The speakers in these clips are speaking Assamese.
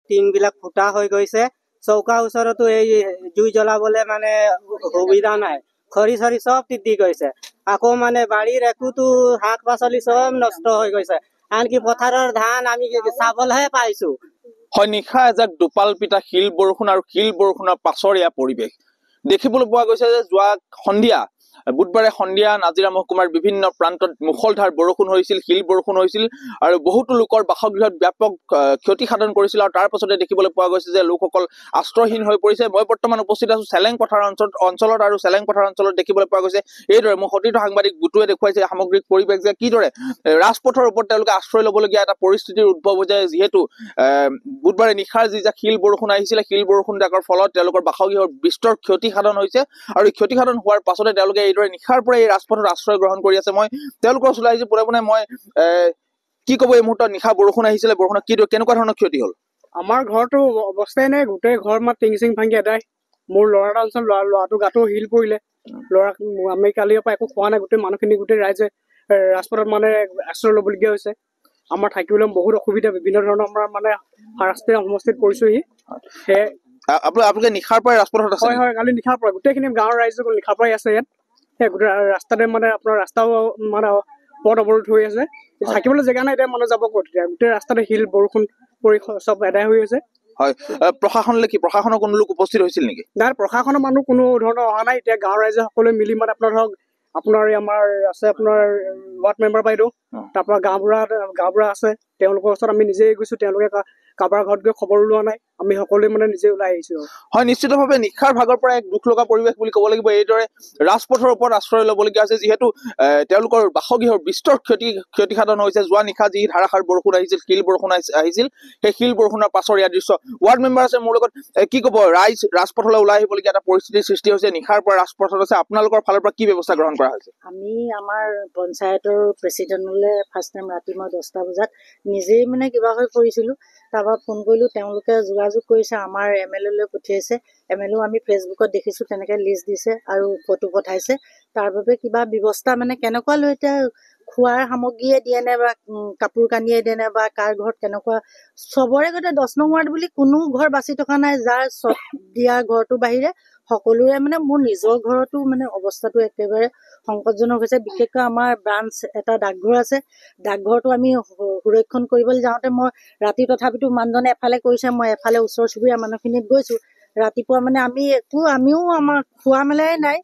টিনবিলাক ফুটা হৈ গৈছে। চৌকা ওচৰতো এই জুই জ্বলাবলে মানে সুবিধা নাই। খৰি চৰি চব তিতি গৈছে। আকৌ মানে বাৰীৰ একোতো শাক পাচলি চব নষ্ট হৈ গৈছে। আনকি পথাৰৰ ধান আমি চাবলৈহে পাইছো। হয়, নিশা এজাক দুপাল পিতা শিল বৰষুণ আৰু শিল বৰষুণৰ পাছৰীয়া পৰিৱেশ দেখিবলৈ পোৱা গৈছে যে যোৱা সন্ধিয়া বুধবাৰে সন্ধিয়া নাজিৰা মহকুমাৰ বিভিন্ন প্ৰান্তত মুখলধাৰ বৰষুণ হৈছিল, শিল বৰষুণ হৈছিল আৰু বহুতো লোকৰ বাসগৃহত ব্যাপক ক্ষতি সাধন কৰিছিল। আৰু তাৰ পাছতে দেখিবলৈ পোৱা গৈছে যে লোকসকল আশ্ৰয়হীন হৈ পৰিছে। মই বৰ্তমান উপস্থিত আছো চেলেং পথাৰ অঞ্চলত আৰু চেলেং পথাৰ অঞ্চলত দেখিবলৈ পোৱা গৈছে এইদৰে মোৰ সতীৰ্থ সাংবাদিক গোটুৱে দেখুৱাইছে সামগ্ৰিক পৰিৱেশ যে কিদৰে ৰাজপথৰ ওপৰত তেওঁলোকে আশ্ৰয় ল'বলগীয়া এটা পৰিস্থিতিৰ উদ্ভৱ হৈ যায়। যিহেতু বুধবাৰে নিশাৰ যি শিল বৰষুণ আহিছিলে, শিল বৰষুণ জাকৰ ফলত তেওঁলোকৰ বাসগৃহৰ বিস্তৰ ক্ষতি সাধন হৈছে আৰু এই ক্ষতি সাধন হোৱাৰ পাছতে তেওঁলোকে এইদৰে নিশাৰ পৰা এই ৰাজপথত আশ্ৰয় গ্ৰহণ কৰি আছে। মই তেওঁলোকৰ ওচৰলৈ আহিছো পোনে মই কি ক'ব এই মুহূৰ্তত নিশা বৰষুণ আহিছিলে, বৰষুণত কেনেকুৱা ধৰণৰ ক্ষতি হ'ল? আমাৰ ঘৰটো অৱস্থাই নাই, গোটেই ঘৰ টিং চিং ভাঙি এদাই। মোৰ ল'ৰা এটা অঞ্চল ল'ৰাটো গাটো শিল পৰিলে। ল'ৰাক আমি কালিৰ পৰা একো খোৱা নাই। গোটেই মানুহখিনি গোটেই ৰাইজে ৰাজপথত মানে আশ্ৰয় ল'বলগীয়া হৈছে। আমাৰ থাকিবলৈ বহুত অসুবিধা, বিভিন্ন ধৰণৰ আমাৰ মানে ৰাষ্ট্ৰীয় সমষ্টিত পৰিছোহি। সেয়ে আপোনালোকে নিশাৰ পৰাই ৰাজপথত আছে? হয়, কালি নিশাৰ পৰা গোটেইখিনি গাঁৱৰ ৰাইজ নিশাৰ পৰাই আছে ইয়াত। সেই গোটেই ৰাস্তাতে মানে আপোনাৰ ৰাস্তাও মানে পথ অৱৰোধ হৈ আছে। থাকিবলৈ জেগা নাই, এতিয়া মানুহ যাব ক'ত? এতিয়া গোটেই ৰাস্তাতে শিল বৰষুণ পৰি চব এদাই হৈ আছে। হয়, প্ৰশাসনৰ কোনো লোক উপস্থিত হৈছিল নেকি? নাই, প্ৰশাসনৰ মানুহ কোনো ধৰণৰ অহা নাই। এতিয়া গাঁৱৰ ৰাইজে সকলোৱে মিলি মানে আপোনাৰ ধৰক আপোনাৰ আমাৰ আছে আপোনাৰ ৱাৰ্ড মেম্বাৰ বাইদেউ, তাৰ পৰা গাঁওবুঢ়া আছে, তেওঁলোকৰ ওচৰত আমি নিজেই গৈছো। তেওঁলোকে কাৰোবাৰ ঘৰত গৈ খবৰ লোৱা নাই, আমি সকলোৱে মানে নিজে ওলাই আহিছো। হয়, নিশ্চিতভাৱে নিশাৰ ভাগৰ পৰা এক দুখ লগা পৰিৱেশ বুলি ক'ব লাগিব। এইদৰে ৰাজপথৰ ওপৰত আশ্ৰয় ল'বলগীয়া হৈছে, যিহেতু তেওঁলোকৰ বাসগৃহৰ বিস্তৰ ক্ষতি সাধন হৈছে। যোৱা নিশা যি ধাৰাসাৰ বৰষুণ আহিছিল, শিল বৰষুণ আহিছিল, সেই শিল বৰষুণৰ পাছৰীয়া দৃশ্য। ৱাৰ্ড মেম্বাৰ আছে মোৰ লগত, কি ক'ব? ৰাইজ ৰাজপথলৈ ওলাই আহিবলগীয়া এটা পৰিস্থিতিৰ সৃষ্টি হৈছে, নিশাৰ পৰা ৰাজপথত আছে। আপোনালোকৰ ফালৰ পৰা কি ব্যৱস্থা গ্ৰহণ কৰা হৈছে? আমি আমাৰ পঞ্চায়তৰ প্ৰেচিডেণ্টলৈ ফাৰ্ষ্ট টাইম ৰাতি মই 10টা বজাত নিজেই মানে কিবা হৈ পৰিছিলোঁ। তাৰপৰা ফোন কৰিলোঁ, তেওঁলোকে যোগাযোগ কৰিছে, আমাৰ MLA লৈ পঠিয়াইছে। MLA আমি ফেচবুকত দেখিছোঁ তেনেকৈ লিষ্ট দিছে আৰু ফটো পঠাইছে। তাৰ বাবে কিবা ব্যৱস্থা মানে কেনেকুৱা লৈ এতিয়া খোৱাৰ সামগ্ৰীয়ে দিয়ে নে বা কাপোৰ কানিয়ে দিয়ে নে বা কাৰ ঘৰত কেনেকুৱা, চবৰে গোটেই 10 নং ৱাৰ্ড বুলি কোনো ঘৰ বাচি থকা নাই। যাৰ চট দিয়া ঘৰটোৰ বাহিৰে সকলোৰে মানে মোৰ নিজৰ ঘৰতো মানে অৱস্থাটো একেবাৰে সংকটজনক হৈছে। বিশেষকৈ আমাৰ ব্ৰাঞ্চ এটা ডাকঘৰ আছে, ডাকঘৰটো আমি সুৰক্ষণ কৰিবলৈ যাওঁতে মই ৰাতি তথাপিতো মানুহজনে এফালে কৰিছে, মই এফালে ওচৰ চুবুৰীয়া মানুহখিনিত গৈছোঁ। ৰাতিপুৱা মানে আমিও আমাৰ খোৱা মেলাই নাই,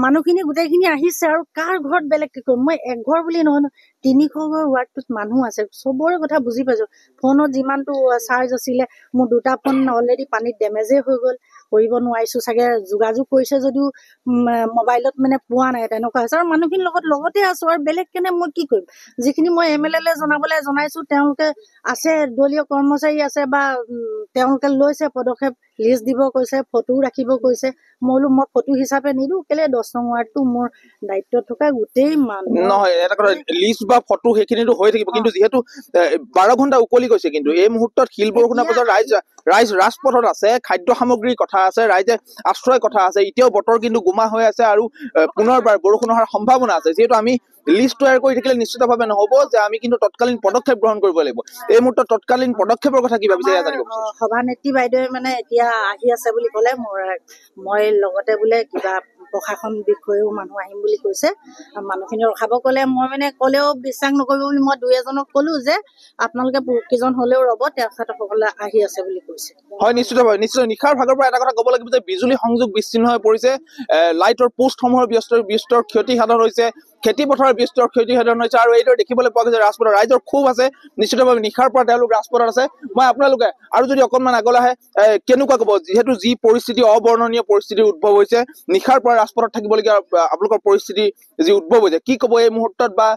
মানুহখিনি গোটেইখিনি আহিছে আৰু কাৰ ঘৰত বেলেগ কি কৰিম। মই একঘৰ বুলি নহয়, 300 ঘৰ ৱাৰ্ডটোত মানুহ আছে, চবৰে কথা বুজি পাইছোঁ। ফোনত যিমানটো চাৰ্জ আছিলে, মোৰ 2টা ফোন অলৰেডি পানীত ডেমেজেই হৈ গ'ল, কৰিব নোৱাৰিছোঁ। চাগে যোগাযোগ কৰিছে যদিও মোবাইলত মানে পোৱা নাই, তেনেকুৱা হৈছে। আৰু মানুহখিনিৰ লগতে আছোঁ আৰু বেলেগ কেনে মই কি কৰিম? যিখিনি মই MLA লৈ জনাইছোঁ, তেওঁলোকে আছে, দলীয় কৰ্মচাৰী আছে বা তেওঁলোকে লৈছে পদক্ষেপ, লিষ্ট দিব কৈছে, ফটো ৰাখিব কৈছে। মই ফটো হিচাপে নিদিওঁ, কেলে 10 নং ৱাৰ্ডটো মোৰ দায়িত্বত থকা গোটেই মানুহ নহয়। এটা কথা, লিষ্ট বা ফটো সেইখিনিতো হৈ থাকিব, কিন্তু যিহেতু 12 ঘণ্টা উকলি গৈছে, কিন্তু এই মুহূৰ্তত শিল বৰষুণৰ পাছত ৰাইজ ৰাজপথত আছে, খাদ্য সামগ্ৰীৰ কথা আছে, ৰাইজে আশ্ৰয় কথা আছে। এতিয়াও বতৰ কিন্তু গোমা হৈ আছে আৰু পুনৰবাৰ বৰষুণ অহাৰ সম্ভাৱনা আছে। যিহেতু আমি লিষ্ট তৈয়াৰ কৰি থাকিলে নিশ্চিতভাৱে নহ'ব, যে আমি কিন্তু তৎকালীন পদক্ষেপ গ্ৰহণ কৰিব লাগিব। এই মুহূৰ্তত তৎকালীন পদক্ষেপৰ কথা কি ভাবিছে? সভানেত্ৰী বাইদেৱে মানে এতিয়া আহি আছে বুলি ক'লে, মই লগতে বোলে কিবা প্ৰশাসন বিষয়েও মানুহ আহিম বুলি কৈছে, মানুহখিনি ৰখাব ক'লে। মই মানে ক'লেও বিশ্বাস নকৰিব বুলি মই 2-এজনক ক'লোঁ যে আপোনালোকে কেইজন হ'লেও ৰ'ব, তেখেতসকলে আহি আছে বুলি কৈছে। হয়, নিশ্চিত নিশাৰ ভাগৰ পৰা এটা কথা ক'ব লাগিব যে বিজুলী সংযোগ বিচ্ছিন্ন হৈ পৰিছে, লাইটৰ পোষ্টসমূহৰ বিস্তৰ ক্ষতি সাধন হৈছে, খেতি পথাৰৰ বিস্তৰ ক্ষতি সাধন হৈছে। আৰু এইদৰে দেখিবলৈ পোৱা গৈছে ৰাজপথত ৰাইজৰ ক্ষোভ আছে, নিশ্চিতভাৱে নিশাৰ পৰা তেওঁলোক ৰাজপথত আছে। মই আপোনালোকে আৰু যদি অকণমান আগলৈ আহে, কেনেকুৱা ক'ব? যিহেতু যি পৰিস্থিতি, অবৰ্ণনীয় পৰিস্থিতিৰ উদ্ভৱ হৈছে, নিশাৰ পৰা ৰাজপথত থাকিবলগীয়া আপোনালোকৰ পৰিস্থিতি যি উদ্ভৱ হৈছে, কি ক'ব এই মুহূৰ্তত? বা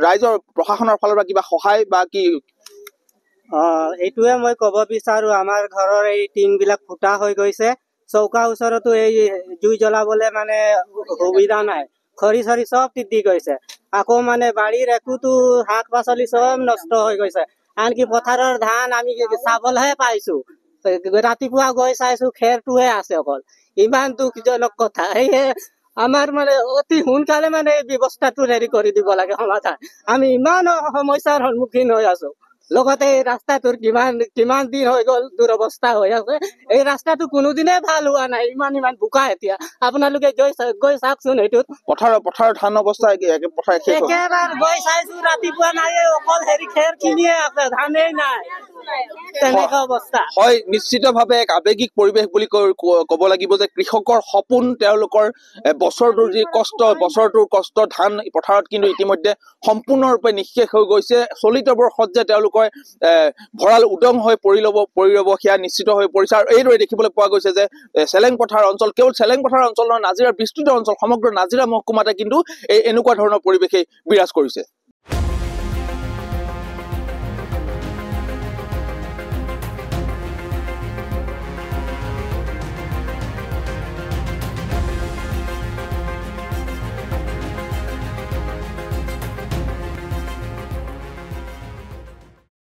ৰাইজৰ প্ৰশাসনৰ ফালৰ পৰা কিবা সহায় বা কি? এইটোৱে মই ক'ব বিচাৰো, আমাৰ ঘৰৰ এই টিনবিলাক ফুটা হৈ গৈছে। চৌকা ওচৰতো এই জুই জ্বলাবলে মানে সুবিধা নাই, খৰি চৰি চব তিতি গৈছে। আকৌ মানে বাৰীৰ একোতো শাক পাচলি চব নষ্ট হৈ গৈছে। আনকি পথাৰৰ ধান আমি চাবলৈহে পাইছো, ৰাতিপুৱা গৈ চাইছো খেৰটোহে আছে অকল। ইমান দুখজনক কথা। সেয়ে আমাৰ মানে অতি সোনকালে মানে এই ব্যৱস্থাটো হেৰি কৰি দিব লাগে, সমাধান। আমি ইমান সমস্যাৰ সন্মুখীন হৈ আছো। লগতে এই ৰাস্তাটোৰ কিমান দিন হৈ গ'ল দুৰৱস্থা হৈ আছে। এই ৰাস্তাটো কোনোদিনে ভাল হোৱা নাই, ইমান বোকা। এতিয়া আপোনালোকে গৈ চাওকচোন সেইটোত। পথাৰৰ ধান অৱস্থা পথাৰ শেষ হ'ল। একেবাৰে গৈ চাইছো, ৰাতিপুৱা নাই, অকল খেৰ খিনিয়ে আছে, ধানেই নাই, তেনেকুৱা অৱস্থা। হয়, নিশ্চিতভাৱে এক আৱেগিক পৰিৱেশ বুলি ক'ব লাগিব যে কৃষকৰ সপোন, তেওঁলোকৰ বছৰটোৰ কষ্ট ধান পথাৰত কিন্তু ইতিমধ্যে সম্পূৰ্ণৰূপে নিঃশেষ হৈ গৈছে। চলিত বৰ্ষত যে তেওঁলোকৰ ভঁৰাল উদং হৈ পৰি ৰব সেয়া নিশ্চিত হৈ পৰিছে। আৰু এইদৰে দেখিবলৈ পোৱা গৈছে যে চেলেং পথাৰ অঞ্চল, কেৱল চেলেং পথাৰ অঞ্চল নহয়, নাজিৰাৰ বিস্তৃত অঞ্চল, সমগ্ৰ নাজিৰা মহকুমাতে কিন্তু এনেকুৱা ধৰণৰ পৰিৱেশেই বিৰাজ কৰিছে।